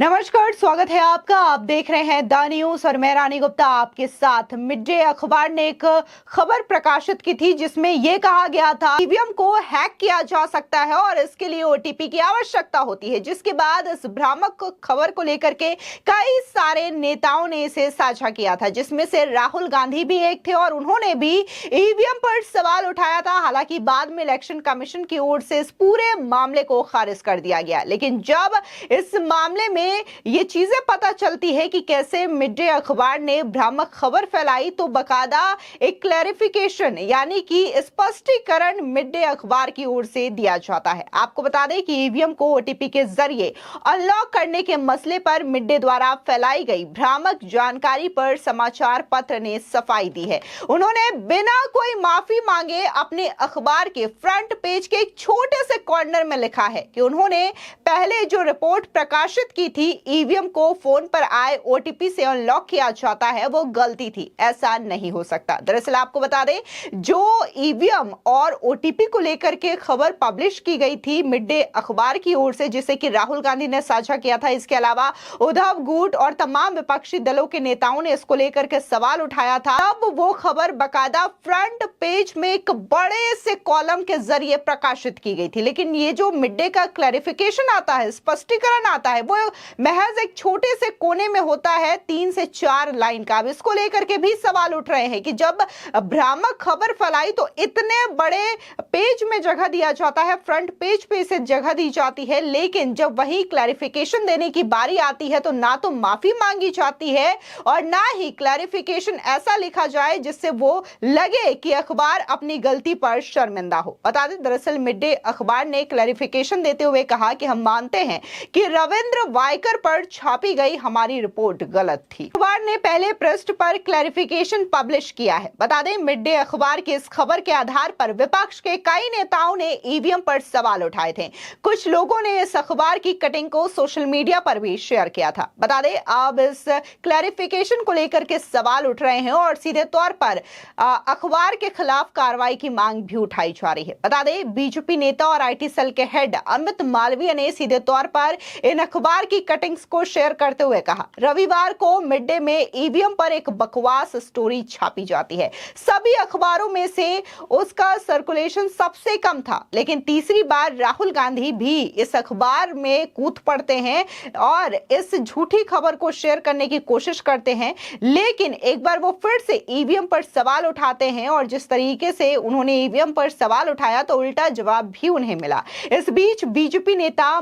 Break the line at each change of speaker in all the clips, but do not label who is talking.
नमस्कार, स्वागत है आपका। आप देख रहे हैं द न्यूज और मैं रानी गुप्ता आपके साथ। मिड डे अखबार ने एक खबर प्रकाशित की थी जिसमें यह कहा गया था ईवीएम को हैक किया जा सकता है और इसके लिए ओटीपी की आवश्यकता होती है, जिसके बाद इस भ्रामक खबर को लेकर के कई सारे नेताओं ने इसे साझा किया था, जिसमें से राहुल गांधी भी एक थे और उन्होंने भी ईवीएम पर सवाल उठाया था। हालांकि बाद में इलेक्शन कमीशन की ओर से इस पूरे मामले को खारिज कर दिया गया, लेकिन जब इस मामले में ये चीजें पता चलती है कि कैसे मिड डे अखबार ने भ्रामक खबर फैलाई, तो बकायदा एक क्लैरिफिकेशन यानी कि स्पष्टीकरण मिड डे अखबार की ओर से दिया जाता है। आपको बता दें कि ईवीएम को ओटीपी के जरिए अनलॉक करने के मसले पर मिड डे द्वारा फैलाई गई भ्रामक जानकारी पर समाचार पत्र ने सफाई दी है। उन्होंने बिना कोई माफी मांगे अपने अखबार के फ्रंट पेज के एक छोटे से कॉर्नर में लिखा है कि उन्होंने पहले जो रिपोर्ट प्रकाशित की थी ईवीएम को फोन पर आए ओटीपी से अनलॉक किया जाता है, वो गलती थी, ऐसा नहीं हो सकता। दरअसल आपको बता दें, जो ईवीएम और ओटीपी को लेकर के खबर पब्लिश की गई थी मिड डे अखबार की ओर से, जिसे कि राहुल गांधी ने साझा किया था, इसके अलावा उद्धव गुट और तमाम विपक्षी दलों के नेताओं ने इसको लेकर के सवाल उठाया था। अब वो खबर बकायदा फ्रंट पेज में एक बड़े से कॉलम के जरिए प्रकाशित की गई थी, लेकिन ये जो मिड डे का क्लैरिफिकेशन आता है, स्पष्टीकरण आता है, वो महज एक छोटे से कोने में होता है, 3 से 4 लाइन का। अब इसको लेकर के भी सवाल उठ रहे हैं कि जब भ्रामक खबर फैलाई तो इतने बड़े पेज में जगह दिया जाता है, फ्रंट पेज पे इसे जगह दी जाती है, लेकिन जब वही क्लैरिफिकेशन देने की बारी आती है तो ना तो माफी मांगी जाती है और ना ही क्लैरिफिकेशन ऐसा लिखा जाए जिससे वो लगे कि अखबार अपनी गलती पर शर्मिंदा हो। बता दें, दरअसल मिड डे अखबार ने क्लैरिफिकेशन देते हुए कहा कि हम मानते हैं कि रविंद्र वाइकर पर छापी गई हमारी रिपोर्ट गलत थी। अखबार ने पहले पृष्ठ पर क्लैरिफिकेशन पब्लिश किया है। बता दें, मिड डे अखबार की इस खबर के आधार पर विपक्ष के कई नेताओं ने ईवीएम पर सवाल उठाए थे। कुछ लोगों ने इस अखबार की कटिंग को सोशल मीडिया पर भी शेयर किया था। बता दें, अब इस क्लैरिफिकेशन को लेकर के सवाल उठ रहे हैं और सीधे तौर पर अखबार के खिलाफ कार्रवाई की मांग भी उठाई जा रही है। बता दें, बीजेपी नेता और आईटी सेल के हेड अमित मालवीय ने सीधे तौर पर इन अखबार की कटिंग्स को शेयर करते हुए कहा, रविवार को मिड डे में ईवीएम पर एक बकवास स्टोरी छापी जाती है। सभी अखबारों में से उसका सर्कुलेशन सबसे कम था, लेकिन तीसरी बार राहुल गांधी भी इस अखबार में कूद पड़ते हैं और इस झूठी खबर को शेयर करने की कोशिश करते हैं, लेकिन एक बार वो फिर से ईवीएम पर सवाल उठाते हैं और जिस तरीके से उन्होंने ईवीएम पर सवाल उठाया तो उल्टा जवाब भी उन्हें मिला। इस बीच बीजेपी नेता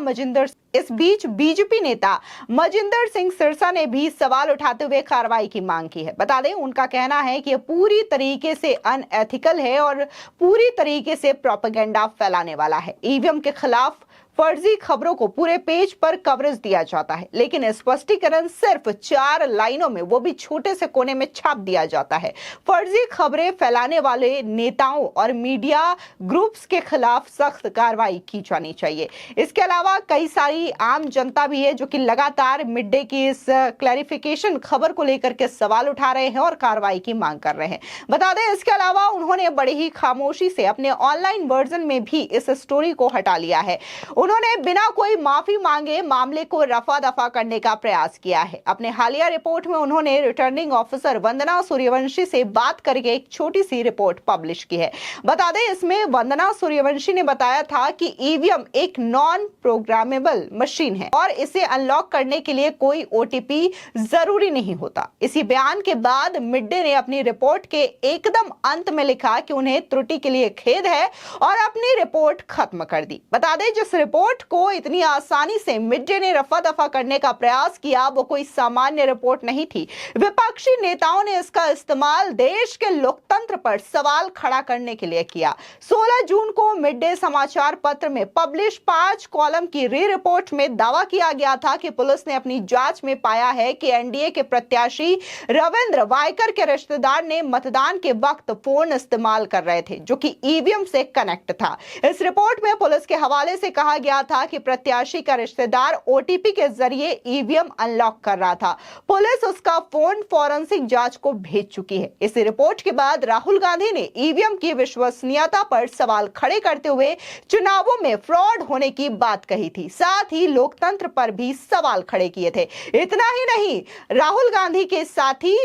मजिंदर सिंह सिरसा ने भी सवाल उठाते हुए कार्रवाई की मांग की है। बता दें, उनका कहना है कि यह पूरी तरीके से अनएथिकल है और पूरी तरीके से प्रोपेगेंडा फैलाने वाला है। ईवीएम के खिलाफ फर्जी खबरों को पूरे पेज पर कवरेज दिया जाता है, लेकिन स्पष्टीकरण सिर्फ 4 लाइनों में, वो भी छोटे से कोने में छाप दिया जाता है। फर्जी खबरें फैलाने वाले नेताओं और मीडिया ग्रुप्स के खिलाफ सख्त कार्रवाई की जानी चाहिए। इसके अलावा कई सारी आम जनता भी है जो कि लगातार मिड डे की इस क्लैरिफिकेशन खबर को लेकर के सवाल उठा रहे हैं और कार्रवाई की मांग कर रहे हैं। बता दें, इसके अलावा उन्होंने बड़ी ही खामोशी से अपने ऑनलाइन वर्जन में भी इस स्टोरी को हटा लिया है। उन्होंने बिना कोई माफी मांगे मामले को रफा दफा करने का प्रयास किया है। अपने हालिया रिपोर्ट में उन्होंने रिटर्निंग ऑफिसर वंदना सूर्यवंशी से बात करके एक छोटी सी रिपोर्ट पब्लिश की है। बता दें, इसमें वंदना सूर्यवंशी ने बताया था कि ईवीएम एक नॉन प्रोग्रामेबल मशीन है और इसे अनलॉक करने के लिए कोई ओटीपी जरूरी नहीं होता। इसी बयान के बाद मिड डे ने अपनी रिपोर्ट के एकदम अंत में लिखा कि उन्हें त्रुटि के लिए खेद है और अपनी रिपोर्ट खत्म कर दी। बता दें, जिस रिपोर्ट को इतनी आसानी से मिड डे ने रफा दफा करने का प्रयास किया, वो कोई सामान्य रिपोर्ट नहीं थी। विपक्षी नेताओं ने इसका इस्तेमाल देश के लोकतंत्र पर सवाल खड़ा करने के लिए किया। 16 जून को मिड डे समाचार पत्र में पब्लिश 5 कॉलम की री रिपोर्ट में दावा किया गया था कि पुलिस ने अपनी जांच में पाया है कि एनडीए के प्रत्याशी रविंद्र वाइकर के रिश्तेदार ने मतदान के वक्त फोन इस्तेमाल कर रहे थे, जो कि ईवीएम से कनेक्ट था। इस रिपोर्ट में पुलिस के हवाले से कहा गया था कि प्रत्याशी का रिश्तेदार ओटीपी के जरिए ईवीएम अनलॉक कर रहा था। पुलिस उसका फोन फॉरेंसिक जांच को भेज चुकी है। इस रिपोर्ट के बाद राहुल गांधी ने ईवीएम की विश्वसनीयता पर सवाल खड़े करते हुए चुनावों में फ्रॉड होने की बात कही थी, साथ ही लोकतंत्र पर भी सवाल खड़े किए थे। इतना ही नहीं, राहुल गांधी के साथी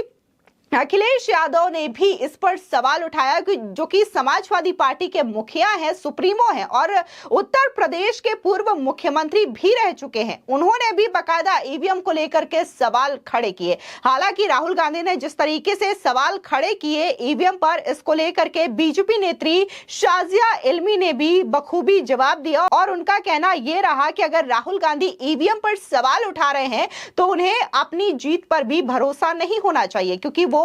अखिलेश यादव ने भी इस पर सवाल उठाया कि जो कि समाजवादी पार्टी के मुखिया हैं, सुप्रीमो हैं और उत्तर प्रदेश के पूर्व मुख्यमंत्री भी रह चुके हैं, उन्होंने भी बकायदा ईवीएम को लेकर के सवाल खड़े किए। हालांकि राहुल गांधी ने जिस तरीके से सवाल खड़े किए ईवीएम पर, इसको लेकर के बीजेपी नेत्री शाजिया इल्मी ने भी बखूबी जवाब दिया और उनका कहना यह रहा कि अगर राहुल गांधी ईवीएम पर सवाल उठा रहे हैं तो उन्हें अपनी जीत पर भी भरोसा नहीं होना चाहिए, क्योंकि वो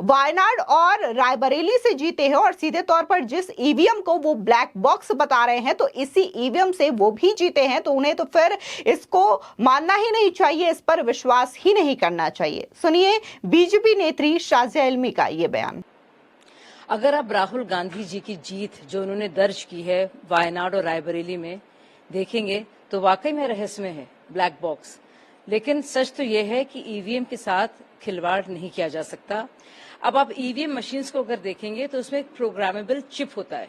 वायनाड और रायबरेली से जीते हैं और सीधे तौर पर जिस ईवीएम को वो ब्लैक बॉक्स बता रहे हैं तो इसी ईवीएम से वो भी जीते हैं, तो उन्हें तो फिर इसको मानना ही नहीं चाहिए, इस पर विश्वास ही नहीं करना चाहिए। सुनिए बीजेपी नेत्री शाजिया इल्मी का ये बयान।
अगर आप राहुल गांधी जी की जीत जो उन्होंने दर्ज की है वायनाड और रायबरेली में देखेंगे तो वाकई में रहस्यमय है, ब्लैक बॉक्स। लेकिन सच तो यह है कि ईवीएम के साथ खिलवाड़ नहीं किया जा सकता। अब आप ईवीएम मशीन्स को अगर देखेंगे तो उसमें एक प्रोग्रामेबल चिप होता है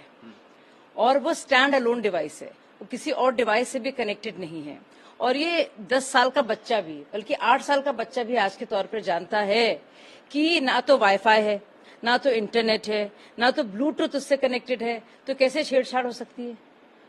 और वो स्टैंड अलोन डिवाइस है, वो किसी और डिवाइस से भी कनेक्टेड नहीं है। और ये 10 साल का बच्चा भी, बल्कि 8 साल का बच्चा भी आज के तौर पर जानता है कि ना तो वाईफाई है, ना तो इंटरनेट है, ना तो ब्लूटूथ उससे कनेक्टेड है, तो कैसे छेड़छाड़ हो सकती है।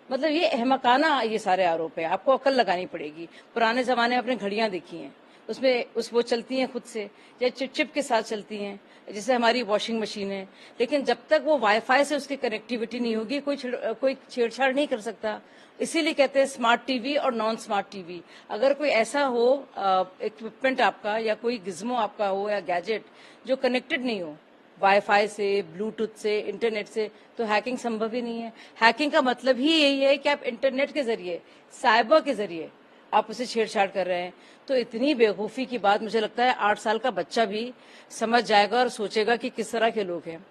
मतलब ये अहमकाना ये सारे आरोप है, आपको अकल लगानी पड़ेगी। पुराने जमाने में आपने घड़ियां देखी हैं, उसमें वो चलती हैं खुद से या चिप के साथ चलती हैं, जैसे हमारी वॉशिंग मशीन है। लेकिन जब तक वो वाईफाई से उसकी कनेक्टिविटी नहीं होगी कोई छेड़छाड़ नहीं कर सकता। इसीलिए कहते हैं स्मार्ट टीवी और नॉन स्मार्ट टीवी। अगर कोई ऐसा हो इक्विपमेंट आपका या कोई गिज्मो आपका हो या गैजेट जो कनेक्टेड नहीं हो वाईफाई से, ब्लूटूथ से, इंटरनेट से, तो हैकिंग संभव ही नहीं है। हैकिंग का मतलब ही यही है कि आप इंटरनेट के जरिए, साइबर के जरिए आप उसे छेड़छाड़ कर रहे हैं। तो इतनी बेवकूफ़ी की बात मुझे लगता है 8 साल का बच्चा भी समझ जाएगा और सोचेगा कि किस तरह के लोग हैं।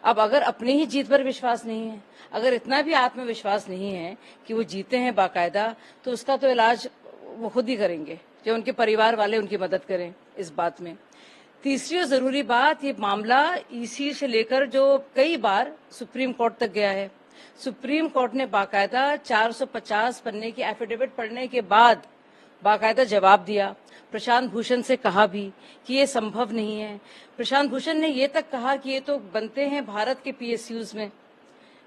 अब अगर अपनी ही जीत पर विश्वास नहीं है, अगर इतना भी आत्मविश्वास नहीं है कि वो जीते हैं बाकायदा, तो उसका तो इलाज वो खुद ही करेंगे, जो उनके परिवार वाले उनकी मदद करें इस बात में। तीसरी और जरूरी बात, ये मामला ईसी से लेकर जो कई बार सुप्रीम कोर्ट तक गया है। सुप्रीम कोर्ट ने बाकायदा 450 पन्ने की एफिडेविट पढ़ने के बाद बाकायदा जवाब दिया। प्रशांत भूषण से कहा भी कि ये संभव नहीं है। प्रशांत भूषण ने ये तक कहा कि ये तो बनते हैं भारत के पीएसयूज में,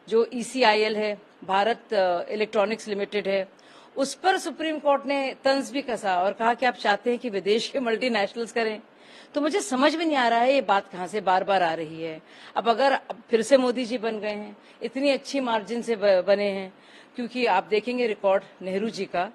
जो ईसीआईएल है, भारत इलेक्ट्रॉनिक्स लिमिटेड है, उस पर सुप्रीम कोर्ट ने तंज भी कसा और कहा कि आप चाहते हैं कि विदेश के मल्टीनेशनल्स करें। तो मुझे समझ में नहीं आ रहा है ये बात कहाँ से बार बार आ रही है। अब अगर फिर से मोदी जी बन गए हैं, इतनी अच्छी मार्जिन से बने हैं, क्योंकि आप देखेंगे रिकॉर्ड नेहरू जी का,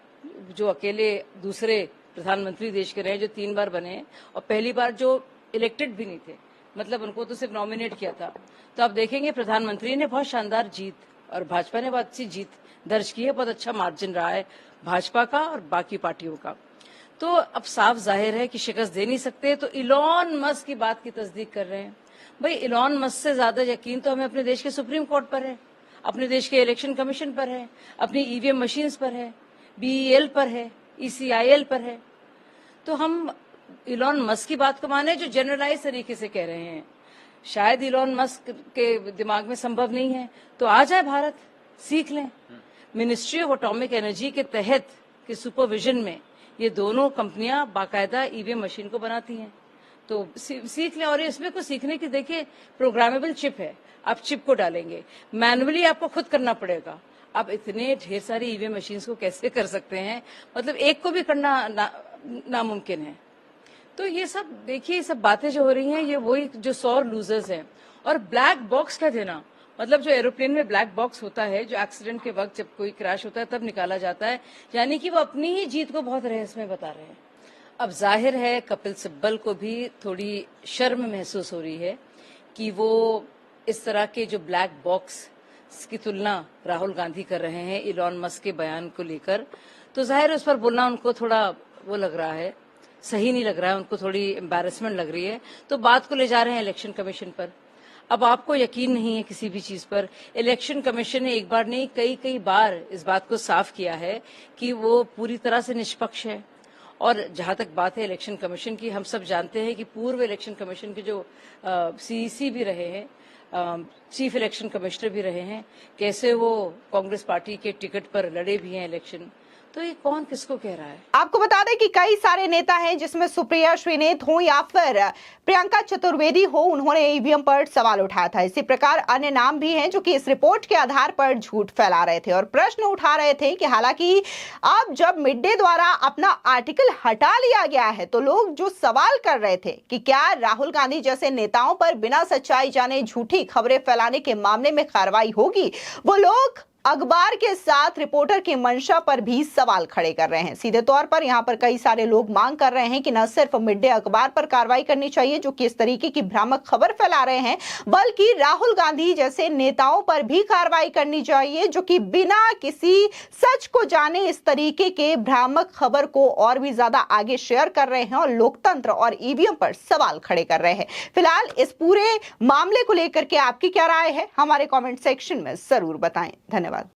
जो अकेले दूसरे प्रधानमंत्री देश के रहे जो 3 बार बने हैं और पहली बार जो इलेक्टेड भी नहीं थे, मतलब उनको तो सिर्फ नॉमिनेट किया था। तो आप देखेंगे प्रधानमंत्री ने बहुत शानदार जीत और भाजपा ने बहुत अच्छी जीत दर्ज की है, बहुत अच्छा मार्जिन रहा है भाजपा का और बाकी पार्टियों का। तो अब साफ जाहिर है कि शिकस्त दे नहीं सकते। तो इलॉन मस्क की बात की तस्दीक कर रहे हैं। भाई इलॉन मस्क से ज्यादा यकीन तो हमें अपने देश के सुप्रीम कोर्ट पर है, अपने देश के इलेक्शन कमीशन पर है, अपनी ईवीएम मशीन्स पर है, बीईएल पर है, ईसीआईएल पर है। तो हम इलॉन मस्क की बात को माने जो जनरलाइज तरीके से कह रहे हैं। शायद इलॉन मस्क के दिमाग में संभव नहीं है, तो आ जाए भारत, सीख लें। मिनिस्ट्री ऑफ एटॉमिक एनर्जी के तहत के सुपरविजन में ये दोनों कंपनियां बाकायदा ईवीएम मशीन को बनाती हैं, तो सीख लें। और इसमें कुछ सीखने की, देखिए प्रोग्रामेबल चिप है, आप चिप को डालेंगे, मैनुअली आपको खुद करना पड़ेगा। आप इतने ढेर सारी ईवीएम मशीन्स को कैसे कर सकते हैं, मतलब एक को भी करना नामुमकिन है। तो ये सब देखिए, ये सब बातें जो हो रही हैं, ये वही जो सौर लूजर्स हैं। और ब्लैक बॉक्स का देना, मतलब जो एरोप्लेन में ब्लैक बॉक्स होता है, जो एक्सीडेंट के वक्त जब कोई क्रैश होता है तब निकाला जाता है, यानी कि वो अपनी ही जीत को बहुत रहस्यमय बता रहे हैं। अब जाहिर है कपिल सिब्बल को भी थोड़ी शर्म महसूस हो रही है कि वो इस तरह के जो ब्लैक बॉक्स की तुलना राहुल गांधी कर रहे हैं इलॉन मस्क के बयान को लेकर, तो जाहिर है उस पर बोलना उनको थोड़ा वो लग रहा है, सही नहीं लग रहा है, उनको थोड़ी एम्बैरेसमेंट लग रही है। तो बात को ले जा रहे हैं इलेक्शन कमीशन पर। अब आपको यकीन नहीं है किसी भी चीज पर। इलेक्शन कमीशन ने एक बार नहीं कई बार इस बात को साफ किया है कि वो पूरी तरह से निष्पक्ष है। और जहां तक बात है इलेक्शन कमीशन की, हम सब जानते हैं कि पूर्व इलेक्शन कमीशन के जो सीईसी भी रहे हैं, चीफ इलेक्शन कमिश्नर भी रहे हैं, कैसे वो कांग्रेस पार्टी के टिकट पर लड़े भी हैं इलेक्शन। तो ये कौन किसको कह रहा है?
आपको बता दें कि कई सारे नेता हैं जिसमें सुप्रिया श्रीनेत हो या फिर प्रियंका चतुर्वेदी हो, उन्होंने ईवीएम पर सवाल उठाया था। इसी प्रकार अन्य नाम भी हैं जो कि इस रिपोर्ट के आधार पर झूठ फैला रहे थे और प्रश्न उठा रहे थे कि हालांकि अब जब मिड डे द्वारा अपना आर्टिकल हटा लिया गया है तो लोग जो सवाल कर रहे थे कि क्या राहुल गांधी जैसे नेताओं पर बिना सच्चाई जाने झूठी खबरें फैलाने के मामले में कार्रवाई होगी, वो लोग अखबार के साथ रिपोर्टर की मंशा पर भी सवाल खड़े कर रहे हैं। सीधे तौर पर यहां पर कई सारे लोग मांग कर रहे हैं कि न सिर्फ मिड डे अखबार पर कार्रवाई करनी चाहिए जो कि इस तरीके की भ्रामक खबर फैला रहे हैं, बल्कि राहुल गांधी जैसे नेताओं पर भी कार्रवाई करनी चाहिए जो कि बिना किसी सच को जाने इस तरीके के भ्रामक खबर को और भी ज्यादा आगे शेयर कर रहे हैं और लोकतंत्र और ईवीएम पर सवाल खड़े कर रहे हैं। फिलहाल इस पूरे मामले को लेकर के आपकी क्या राय है, हमारे कॉमेंट सेक्शन में जरूर बताएं। धन्यवाद।